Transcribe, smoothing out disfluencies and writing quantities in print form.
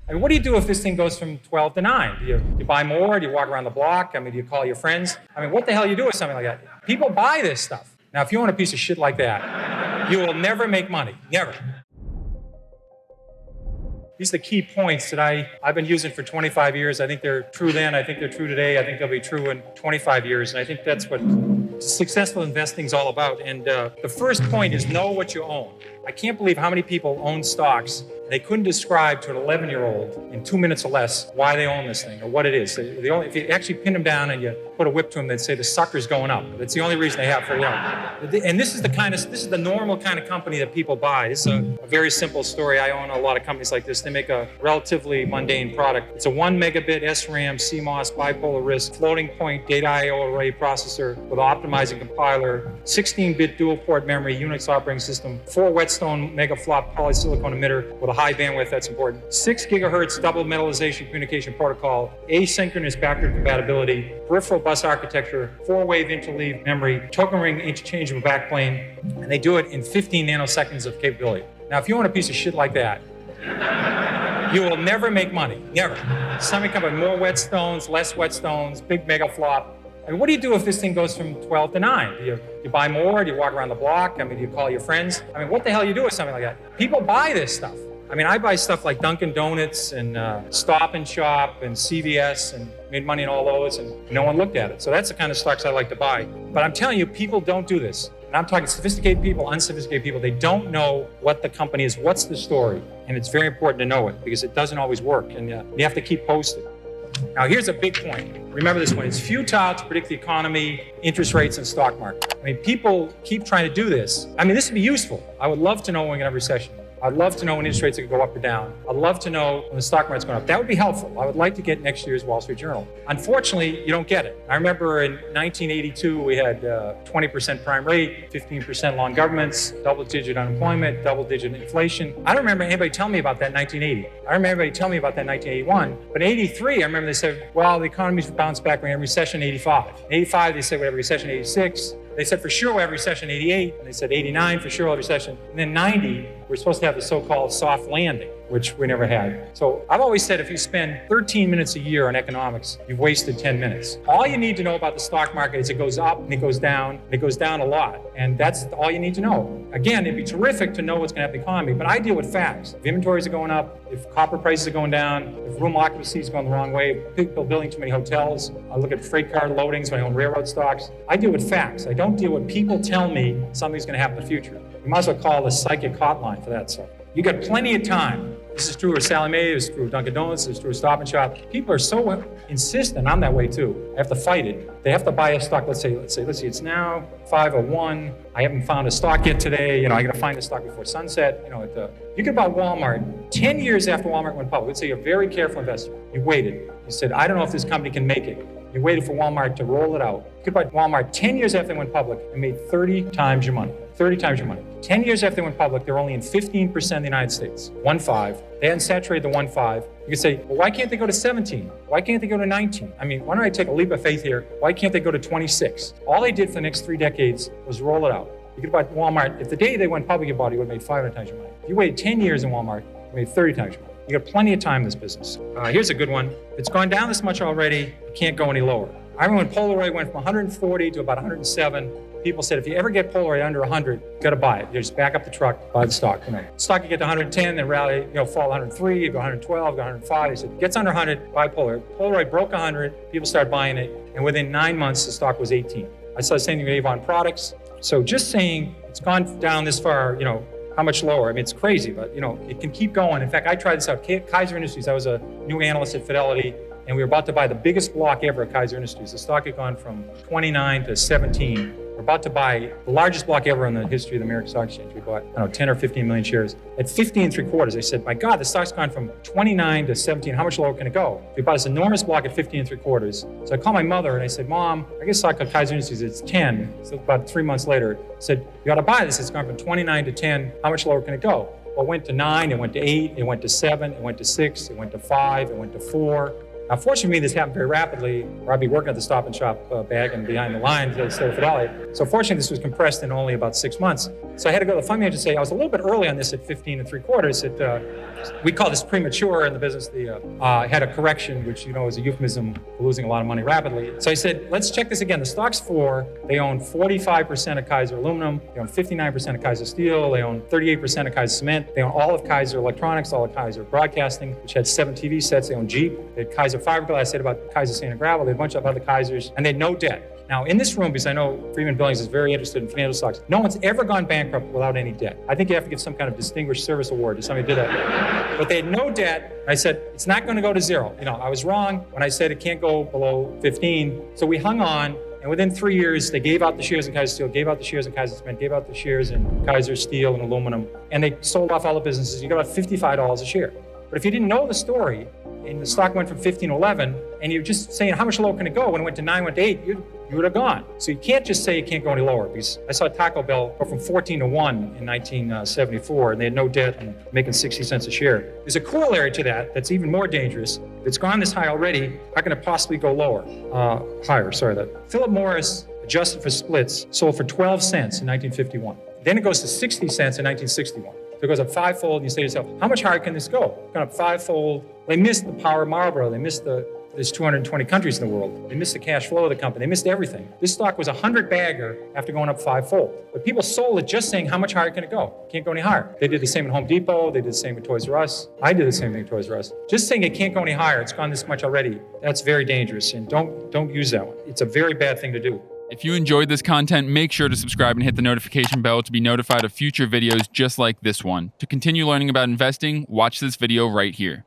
I mean, what do you do if this thing goes from 12 to 9? Do you buy more? Do you walk around the block? I mean, do you call your friends? I mean, what the hell do you do with something like that? People buy this stuff. Now, if you own a piece of shit like that, you will never make money. Never. These are the key points that I've been using for 25 years. I think they're true then. I think they're true today. I think they'll be true in 25 years. And I think that's what successful investing is all about. And the first point is know what you own. I can't believe how many people own stocks. They couldn't describe to an 11-year-old in 2 minutes or less why they own this thing or what it is. If you actually pin them down and you put a whip to them, they'd say the sucker's going up. That's the only reason they have for And this is the normal kind of company that people buy. This is a very simple story. I own a lot of companies like this. They make a relatively mundane product. It's a 1 megabit SRAM, CMOS, bipolar risk, floating point data I/O array processor with optimizing compiler, 16-bit dual port memory, Unix operating system, 4 Whetstone megaflop polysilicon emitter with a high bandwidth, that's important. 6 gigahertz double metallization communication protocol, asynchronous backward compatibility, peripheral bus architecture, 4-wave interleave memory, token ring interchangeable backplane, and they do it in 15 nanoseconds of capability. Now, if you own a piece of shit like that, you will never make money, never. Somebody come with more Whetstones, less Whetstones, big mega flop. I mean, what do you do if this thing goes from 12 to 9? Do you buy more? Do you walk around the block? I mean, do you call your friends? I mean, what the hell do you do with something like that? People buy this stuff. I mean, I buy stuff like Dunkin' Donuts and Stop and Shop and CVS and made money in all those, and no one looked at it. So that's the kind of stocks I like to buy. But I'm telling you, people don't do this. And I'm talking sophisticated people, unsophisticated people. They don't know what the company is, what's the story. And it's very important to know it because it doesn't always work, and you have to keep posted. Now, here's a big point. Remember this one. It's futile to predict the economy, interest rates, and stock market. I mean, people keep trying to do this. I mean, this would be useful. I would love to know when we're going to have a recession. I'd love to know when interest rates are going to go up or down. I'd love to know when the stock market's going up. That would be helpful. I would like to get next year's Wall Street Journal. Unfortunately, you don't get it. I remember in 1982, we had 20% prime rate, 15% long governments, double-digit unemployment, double-digit inflation. I don't remember anybody telling me about that in 1980. I remember anybody telling me about that in 1981. But in 83, I remember they said, well, the economy's bounced back. We had a recession in 85. In 85, they said we have a recession in 86. They said for sure we'll have a recession in 88, and they said 89 for sure we'll have a recession. And then 90, we're supposed to have the so-called soft landing, which we never had. So I've always said if you spend 13 minutes a year on economics, you've wasted 10 minutes. All you need to know about the stock market is it goes up and it goes down, and it goes down a lot. And that's all you need to know. Again, it'd be terrific to know what's going to happen in the economy, but I deal with facts. If inventories are going up, if copper prices are going down, if room occupancy is going the wrong way, people building too many hotels, I look at freight car loadings when I own railroad stocks. I deal with facts. I don't deal with people tell me something's going to happen in the future. You might as well call the psychic hotline for that stuff. You got plenty of time. This is true of Sally Mae, it's true of Dunkin' Donuts, it's true of Stop and Shop. People are so insistent, I'm that way too. I have to fight it. They have to buy a stock, let's see, it's now 5:01. I haven't found a stock yet today. I gotta find a stock before sunset. You could buy Walmart 10 years after Walmart went public. Let's say you're a very careful investor. You waited. You said, I don't know if this company can make it. You waited for Walmart to roll it out. You could buy Walmart 10 years after they went public and made 30 times your money. 30 times your money. 10 years after they went public, they're only in 15% of the United States. 1.5. They hadn't saturated the 1.5. You could say, well, why can't they go to 17? Why can't they go to 19? I mean, why don't I take a leap of faith here? Why can't they go to 26? All they did for the next 3 decades was roll it out. You could buy Walmart. If the day they went public, you bought it, you would have made 500 times your money. If you waited 10 years in Walmart, you made 30 times your money. You got plenty of time in this business. Here's a good one. It's gone down this much already, it can't go any lower. I remember when Polaroid went from 140 to about 107. People said, if you ever get Polaroid under 100, you got to buy it. You just back up the truck, buy the stock. Stock you get to 110, then rally, fall 103, you go 112, go 105. They said, it gets under 100, buy Polaroid. Polaroid broke 100, people started buying it, and within 9 months, the stock was 18. I saw the same thing with Avon Products. So just saying it's gone down this far, how much lower? I mean, it's crazy, but it can keep going. In fact, I tried this out. Kaiser Industries, I was a new analyst at Fidelity, and we were about to buy the biggest block ever at Kaiser Industries. The stock had gone from 29 to 17. We're about to buy the largest block ever in the history of the American Stock Exchange. We bought, 10 or 15 million shares. At 15 3/4, I said, my God, the stock's gone from 29 to 17. How much lower can it go? We bought this enormous block at 15 3/4. So I called my mother and I said, Mom, I guess stock at Kaiser Industries, it's 10. So about 3 months later, I said, you got to buy this. It's gone from 29 to 10. How much lower can it go? Well, it went to 9, it went to 8, it went to 7, it went to 6, it went to 5, it went to 4. Now, fortunately, this happened very rapidly, or I'd be working at the Stop and Shop bag and behind the line to stay with Fidelity. So fortunately, this was compressed in only about 6 months. So I had to go to the fund manager and say, I was a little bit early on this at 15 3/4. we call this premature in the business. Had a correction, which is a euphemism for losing a lot of money rapidly. So I said, let's check this again. The stock's 4. They own 45% of Kaiser Aluminum. They own 59% of Kaiser Steel. They own 38% of Kaiser Cement. They own all of Kaiser Electronics, all of Kaiser Broadcasting, which had 7 TV sets. They own Jeep. They had Kaiser Fiberglass. I said about Kaiser Sand and Gravel. They had a bunch of other Kaisers, and they had no debt. Now, in this room, because I know Freeman Billings is very interested in financial stocks, no one's ever gone bankrupt without any debt. I think you have to give some kind of distinguished service award to somebody who did that. But they had no debt. I said, it's not going to go to 0. I was wrong when I said it can't go below 15. So we hung on. And within 3 years, they gave out the shares in Kaiser Steel, gave out the shares in Kaiser Cement, gave out the shares in Kaiser Steel and Aluminum, and they sold off all the businesses. You got about $55 a share. But if you didn't know the story, and the stock went from 15 to 11, and you're just saying, how much lower can it go? When it went to 9, went to 8, you would have gone. So you can't just say it can't go any lower, because I saw Taco Bell go from 14 to 1 in 1974, and they had no debt and making 60 cents a share. There's a corollary to that that's even more dangerous. If it's gone this high already, how can it possibly go higher? Philip Morris, adjusted for splits, sold for 12 cents in 1951. Then it goes to 60 cents in 1961. So it goes up 5-fold, and you say to yourself, how much higher can this go? It's gone up 5-fold. They missed the power of Marlboro. They missed there's 220 countries in the world. They missed the cash flow of the company. They missed everything. This stock was a 100-bagger after going up 5-fold. But people sold it just saying, how much higher can it go? Can't go any higher. They did the same at Home Depot. They did the same with Toys R Us. I did the same thing at Toys R Us. Just saying it can't go any higher, it's gone this much already, that's very dangerous. And don't use that one. It's a very bad thing to do. If you enjoyed this content, make sure to subscribe and hit the notification bell to be notified of future videos just like this one. To continue learning about investing, watch this video right here.